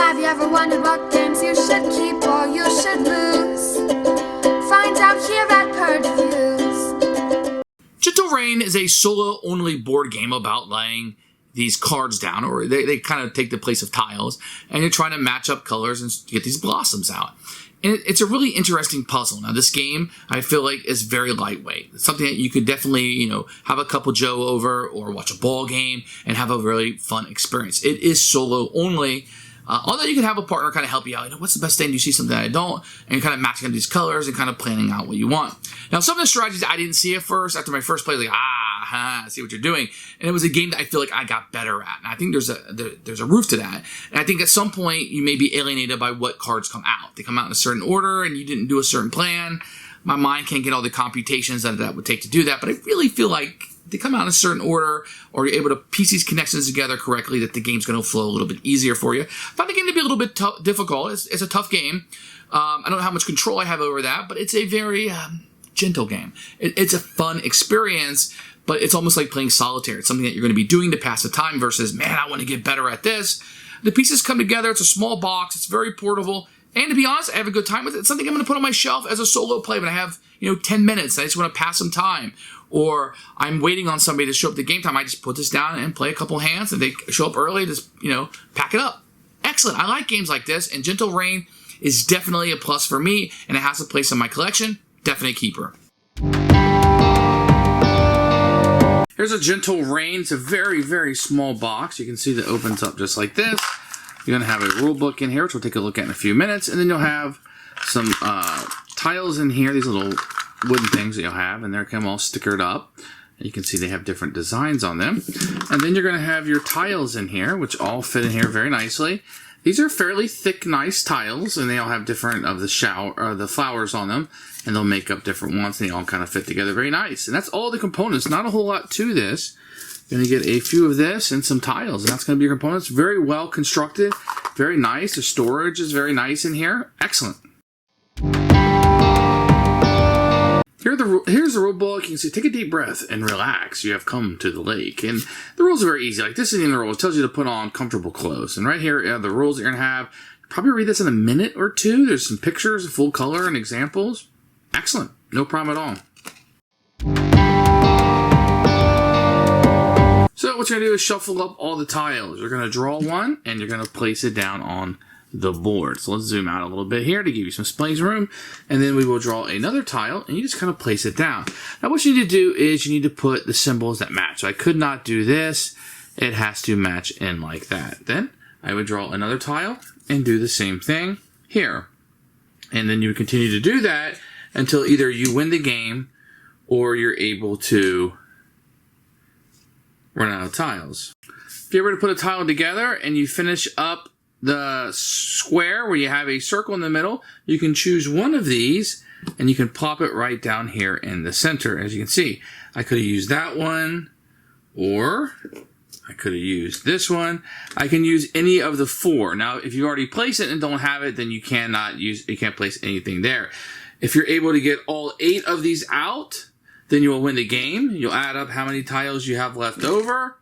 Have you ever wondered what games you should keep or you should lose? Find out here at Purge Reviews. Gentle Rain is a solo-only board game about laying these cards down, or they kind of take the place of tiles, and you're trying to match up colors and get these blossoms out. And it's a really interesting puzzle. Now, this game, I feel like, is very lightweight. It's something that you could definitely, have a couple Joe over or watch a ball game and have a really fun experience. It is solo only. Although you can have a partner kind of help you out. What's the best thing? Do you see something that I don't? And you're kind of matching up these colors and kind of planning out what you want. Now, some of the strategies I didn't see at first. After my first play, I was like, I see what you're doing. And it was a game that I feel like I got better at. And I think there's a roof to that. And I think at some point, you may be alienated by what cards come out. They come out in a certain order, and you didn't do a certain plan. My mind can't get all the computations that would take to do that. But I really feel like they come out in a certain order, or you're able to piece these connections together correctly, that the game's going to flow a little bit easier for you. I found the game to be a little bit difficult. It's a tough game. I don't know how much control I have over that, but it's a very gentle game. It's a fun experience, but it's almost like playing solitaire. It's something that you're going to be doing to pass the time versus, man, I want to get better at this. The pieces come together. It's a small box. It's very portable. And to be honest, I have a good time with it. It's something I'm going to put on my shelf as a solo play when I have, 10 minutes. I just want to pass some time. Or I'm waiting on somebody to show up to game time. I just put this down and play a couple hands. And they show up early, just, pack it up. Excellent. I like games like this. And Gentle Rain is definitely a plus for me. And it has a place in my collection. Definitely a keeper. Here's a Gentle Rain. It's a very, very small box. You can see that it opens up just like this. You're going to have a rule book in here, which we'll take a look at in a few minutes. And then you'll have some tiles in here, these little wooden things that you'll have, and they're kind of all stickered up. And you can see they have different designs on them. And then you're going to have your tiles in here, which all fit in here very nicely. These are fairly thick, nice tiles, and they all have different of the flowers on them, and they'll make up different ones, and they all kind of fit together very nice. And that's all the components. Not a whole lot to this. You're going to get a few of this and some tiles, and that's going to be your components. Very well constructed, very nice. The storage is very nice in here. Excellent. Here's the rule book. You can see, take a deep breath and relax. You have come to the lake. And the rules are very easy. Like, this is in the rules. It tells you to put on comfortable clothes. And right here are the rules that you're going to have. Probably read this in a minute or two. There's some pictures, full color, and examples. Excellent. No problem at all. So what you're going to do is shuffle up all the tiles. You're going to draw one, and you're going to place it down on the board. So let's zoom out a little bit here to give you some space room. And then we will draw another tile, and you just kind of place it down. Now what you need to do is you need to put the symbols that match. So I could not do this. It has to match in like that. Then I would draw another tile and do the same thing here. And then you continue to do that until either you win the game or you're able to run out of tiles. If you're able to put a tile together and you finish up the square where you have a circle in the middle, you can choose one of these and you can plop it right down here in the center. As you can see, I could have used that one, or I could have used this one. I can use any of the four. Now, if you already place it and don't have it, then you can't place anything there. If you're able to get all 8 of these out, then you will win the game. You'll add up how many tiles you have left over,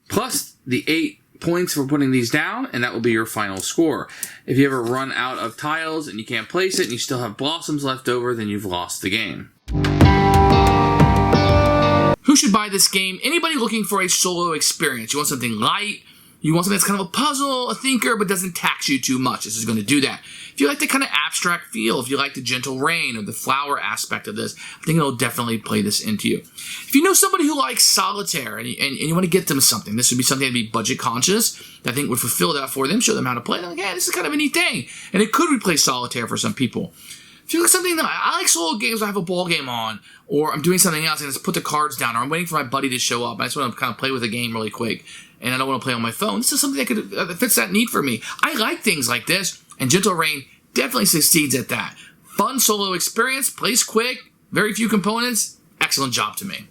plus the 8 points for putting these down, and that will be your final score. If you ever run out of tiles and you can't place it and you still have blossoms left over, then you've lost the game. Who should buy this game? Anybody looking for a solo experience. You want something light. You want something that's kind of a puzzle, a thinker, but doesn't tax you too much. This is going to do that. If you like the kind of abstract feel, if you like the Gentle Rain or the flower aspect of this, I think it'll definitely play this into you. If you know somebody who likes solitaire and you want to get them something, this would be something that'd be budget conscious, that I think would fulfill that for them, show them how to play. They're like, yeah, this is kind of a neat thing. And it could replace solitaire for some people. If you like something that I like solo games, I have a ball game on, or I'm doing something else and just put the cards down, or I'm waiting for my buddy to show up. I just want to kind of play with a game really quick, and I don't want to play on my phone. This is something that fits that need for me. I like things like this, and Gentle Rain definitely succeeds at that. Fun solo experience, plays quick, very few components. Excellent job to me.